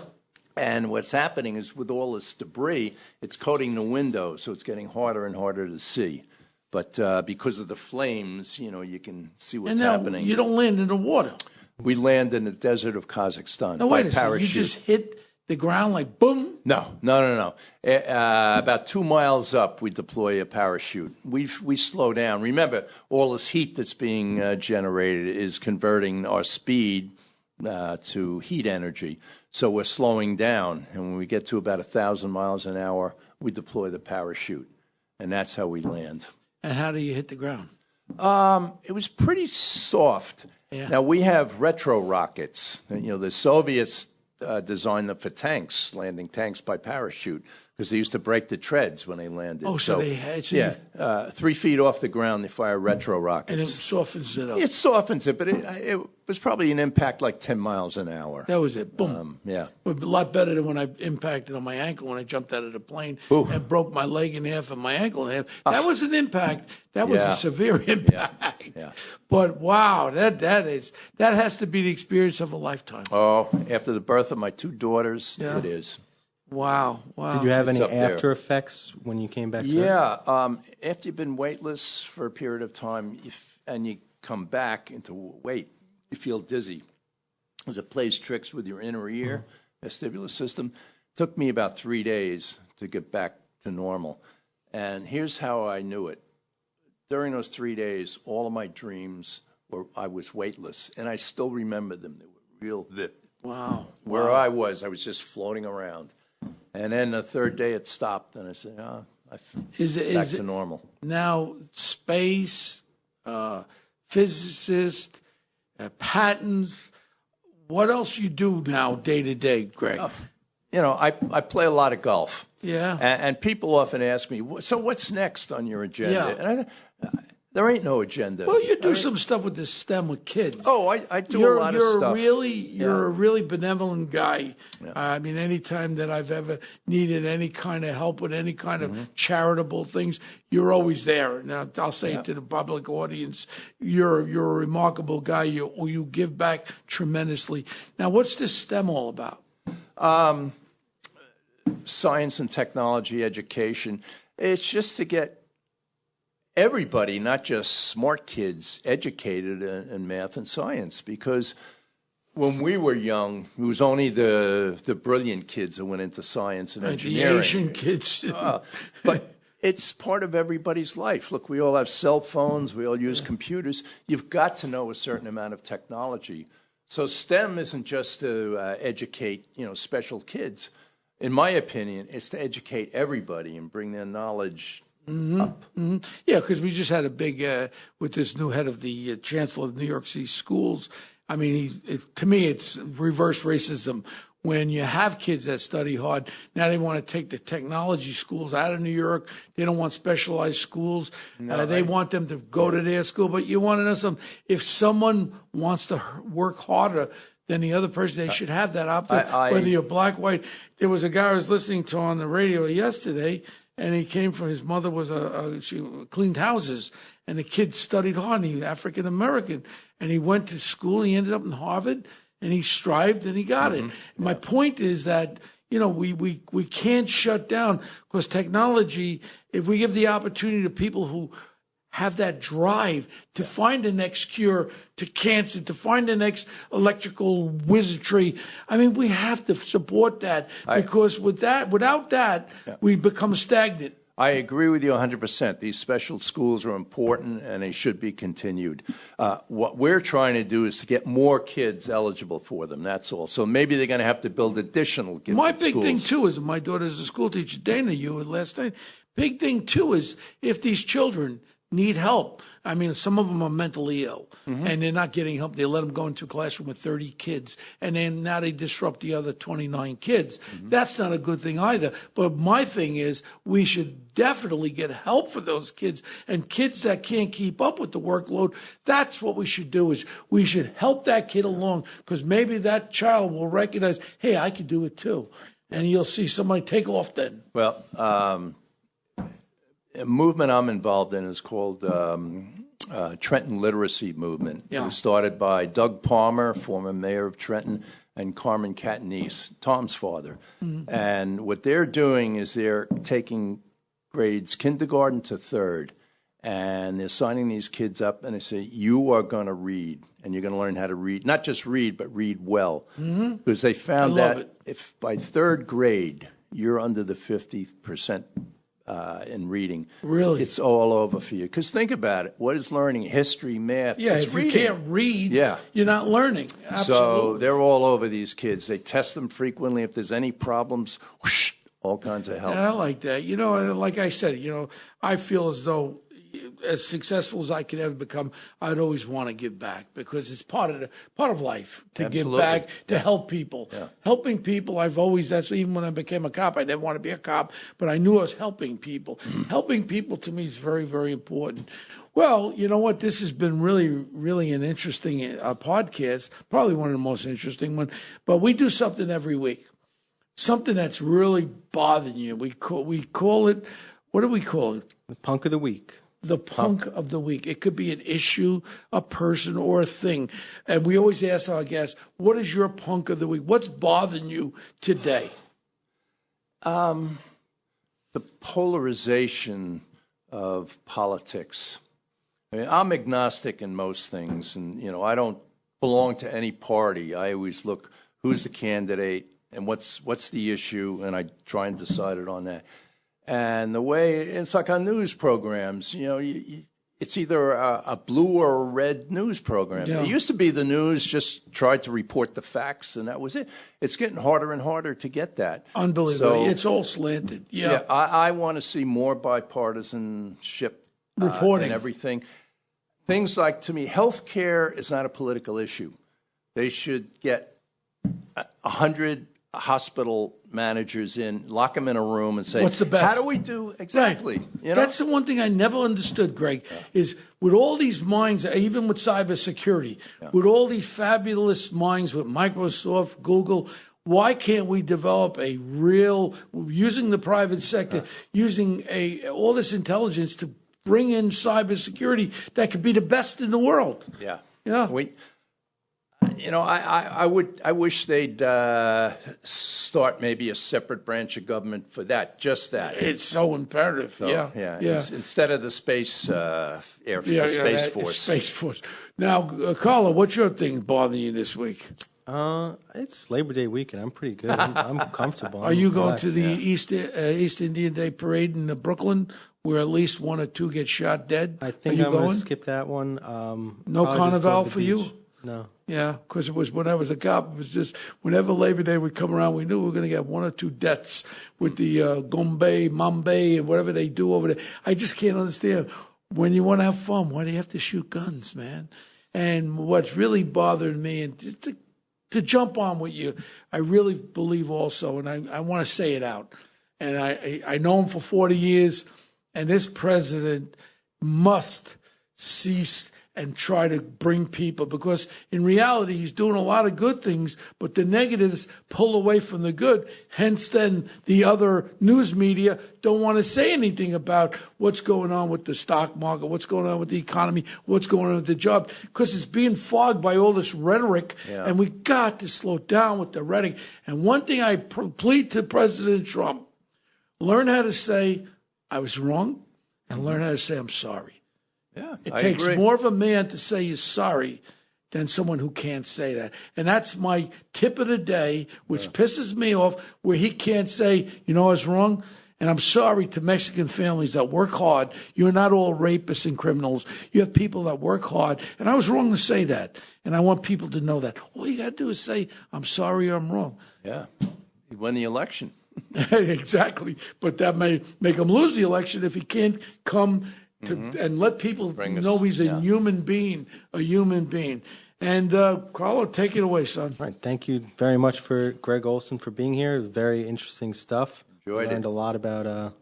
And what's happening is with all this debris, it's coating the window, so it's getting harder and harder to see. But because of the flames, you can see what's happening. You don't land in the water. We land in the desert of Kazakhstan Now, by wait a second. parachute. You just hit the ground, like boom? No. About 2 miles up, we deploy a parachute. We slow down. Remember, all this heat that's being generated is converting our speed to heat energy. So we're slowing down. And when we get to about 1,000 miles an hour, we deploy the parachute. And that's how we land. And how do you hit the ground? It was pretty soft. Yeah. Now, we have retro rockets. The Soviets designed them for tanks, landing tanks by parachute, because they used to break the treads when they landed. Oh, so they had... 3 feet off the ground, they fire retro rockets. And it softens it up. It softens it, but it was probably an impact like 10 miles an hour. That was it. Boom. Yeah. A lot better than when I impacted on my ankle when I jumped out of the plane and broke my leg in half and my ankle in half. That was an impact. That was a severe impact. Yeah. But wow, that has to be the experience of a lifetime. Oh, after the birth of my 2 daughters, it is. Wow. Did you have any up there. after effects when you came back to Yeah. After you've been weightless for a period of time and you come back into weight, you feel dizzy. As it plays tricks with your inner ear, vestibular system. It took me about 3 days to get back to normal. And here's how I knew it. During those 3 days, all of my dreams I was weightless. And I still remember them. They were real vivid. Wow. Where I was just floating around. And then the third day it stopped, and I said, back to normal. Now, space, physicist, patents, what else you do now day to day, Greg? I play a lot of golf. Yeah. And people often ask me, so what's next on your agenda? Yeah. And there ain't no agenda. Well, you do some stuff with this STEM with kids. Oh, I do a lot of stuff. You're a really benevolent guy. Yeah. I mean, anytime that I've ever needed any kind of help with any kind of charitable things, you're always there. Now, I'll say it to the public audience, you're a remarkable guy. You give back tremendously. Now, what's this STEM all about? Science and technology education. It's just to get everybody, not just smart kids, educated in math and science. Because when we were young, it was only the brilliant kids that went into science and engineering. The Asian kids. But it's part of everybody's life. Look, we all have cell phones. We all use computers. You've got to know a certain amount of technology. So STEM isn't just to educate, special kids. In my opinion, it's to educate everybody and bring their knowledge up. Mm-hmm. Yeah, because we just had a big, with this new head of the Chancellor of New York City Schools. I mean, to me, it's reverse racism. When you have kids that study hard, now they want to take the technology schools out of New York. They don't want specialized schools. They want them to go to their school. But you want to know something. If someone wants to work harder than the other person, they should have that opportunity, whether you're black, white. There was a guy I was listening to on the radio yesterday, and he came from, his mother was she cleaned houses, and the kid studied hard, and he was African American, and he went to school, he ended up in Harvard, and he strived, and he got it. My point is that, we can't shut down, because technology, if we give the opportunity to people who have that drive to find the next cure to cancer, to find the next electrical wizardry. I mean, we have to support that, because without that, we become stagnant. I agree with you 100%. These special schools are important, and they should be continued. What we're trying to do is to get more kids eligible for them. That's all. So maybe they're going to have to build additional gifted My big schools. thing, too, is my daughter's a school teacher. Dana, you were last time. Big thing, too, is if these children need help. I mean, some of them are mentally ill, and they're not getting help. They let them go into a classroom with 30 kids, and then now they disrupt the other 29 kids. That's not a good thing either. But my thing is, we should definitely get help for those kids, and kids that can't keep up with the workload. That's what we should do, is we should help that kid along, because maybe that child will recognize, hey, I can do it too. And you'll see somebody take off then. Well, a movement I'm involved in is called Trenton Literacy Movement. Yeah. It was started by Doug Palmer, former mayor of Trenton, and Carmen Catanese, Tom's father. And what they're doing is they're taking grades kindergarten to third, and they're signing these kids up, and they say, you are going to read. and you're going to learn how to read, not just read, but read well. Because they found that if by third grade you're under the 50% in reading, really, it's all over for you. Because think about it. What is learning? History, math. Yeah, it's if reading. you can't read, you're not learning. Absolutely. So they're all over these kids. They test them frequently. If there's any problems, whoosh, all kinds of help. Yeah, I like that. You know, like I said, you know, I feel as though as successful as I could ever become, I'd always want to give back because it's part of life to Absolutely. give back, to help people. Yeah. Helping people, that's even when I became a cop, I didn't want to be a cop, but I knew I was helping people. Helping people to me is very, very important. Well, you know what? This has been really, really an interesting podcast, probably one of the most interesting ones, but we do something every week. Something that's really bothering you. We call it, what do we call it? The Punk of the Week. The punk of the week. It could be an issue, a person, or a thing. And we always ask our guests, what is your punk of the week? What's bothering you today? The polarization of politics. I mean, I'm agnostic in most things, and, you know, I don't belong to any party. I always look, who's the candidate and what's the issue, and I try and decide it on that. And the way it's like on news programs, you know, it's either a blue or a red news program. Yeah. It used to be the news just tried to report the facts, and that was it. It's getting harder and harder to get that. Unbelievable. So, it's all slanted. Yeah. I want to see more bipartisanship Reporting. and everything. Things like, to me, health care is not a political issue. They should get 100 hospital managers in, lock them in a room and say, what's the best? How do we do exactly? Right. You know? That's the one thing I never understood, Greg, is with all these minds, even with cybersecurity, with all these fabulous minds with Microsoft, Google, why can't we develop a real, using the private sector, using all this intelligence to bring in cybersecurity that could be the best in the world? Yeah. Yeah. You know, I wish they'd start maybe a separate branch of government for that, just that. It's so imperative. So, yeah. Instead of the Space Force. Space Force. Now, Carlo, what's your thing bothering you this week? It's Labor Day weekend. I'm pretty good. I'm comfortable. Are you going to the East Indian Day parade in Brooklyn, where at least one or two get shot dead? I think I'm going to skip that one. No carnival for you? No. Yeah, because it was when I was a cop. It was just whenever Labor Day would come around, we knew we were going to get one or two deaths with the Gombe, Mumbai, and whatever they do over there. I just can't understand. When you want to have fun, why do you have to shoot guns, man? And what's really bothering me, and to jump on with you, I really believe also, and I want to say it out, and I know him for 40 years, and this president must cease and try to bring people, because in reality, he's doing a lot of good things, but the negatives pull away from the good. Hence, then the other news media don't want to say anything about what's going on with the stock market, what's going on with the economy, what's going on with the job, because it's being fogged by all this rhetoric, and we got to slow down with the rhetoric. And one thing I plead to President Trump, learn how to say, I was wrong, and learn how to say, I'm sorry. Yeah, it takes more of a man to say he's sorry than someone who can't say that. And that's my tip of the day, which pisses me off, where he can't say, you know, I was wrong. And I'm sorry to Mexican families that work hard. You're not all rapists and criminals. You have people that work hard. And I was wrong to say that. And I want people to know that. All you got to do is say, I'm sorry or I'm wrong. Yeah. He won the election. Exactly. But that may make him lose the election if he can't come and let people know he's a human being, And Carlo, take it away, son. All right. Thank you very much for Greg Olsen for being here. Very interesting stuff. Learned a lot about a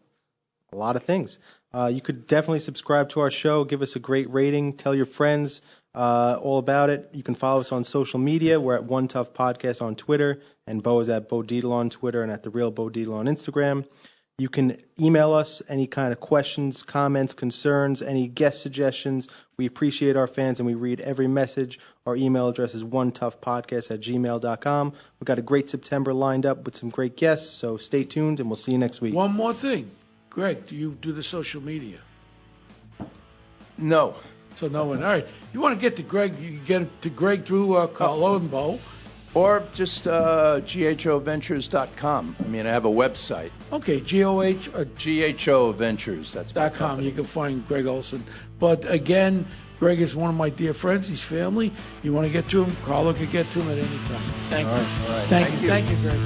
lot of things. You could definitely subscribe to our show. Give us a great rating. Tell your friends all about it. You can follow us on social media. We're at One Tough Podcast on Twitter, and Bo is at Bo Dietl on Twitter and at The Real Bo Dietl on Instagram. You can email us any kind of questions, comments, concerns, any guest suggestions. We appreciate our fans, and we read every message. Our email address is onetoughpodcast@gmail.com. We've got a great September lined up with some great guests, so stay tuned, and we'll see you next week. One more thing. Greg, do you do the social media? No. So no one. All right. You want to get to Greg? You can get to Greg through Carlo and Bo. Or just ghoventures.com. I mean, I have a website. Okay, GOH. GHO Ventures. That's my .com. company. You can find Greg Olsen. But again, Greg is one of my dear friends. He's family. You want to get to him? Carlo could get to him at any time. Thank you. All right. Thank you. Thank you, Greg.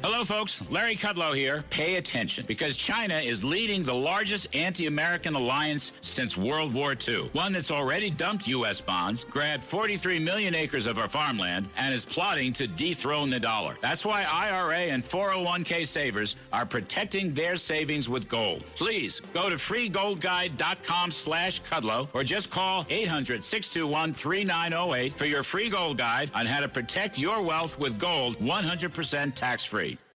Hello, folks. Larry Kudlow here. Pay attention, because China is leading the largest anti-American alliance since World War II. One that's already dumped U.S. bonds, grabbed 43 million acres of our farmland, and is plotting to dethrone the dollar. That's why IRA and 401k savers are protecting their savings with gold. Please go to freegoldguide.com/Kudlow or just call 800-621-3908 for your free gold guide on how to protect your wealth with gold 100% tax-free.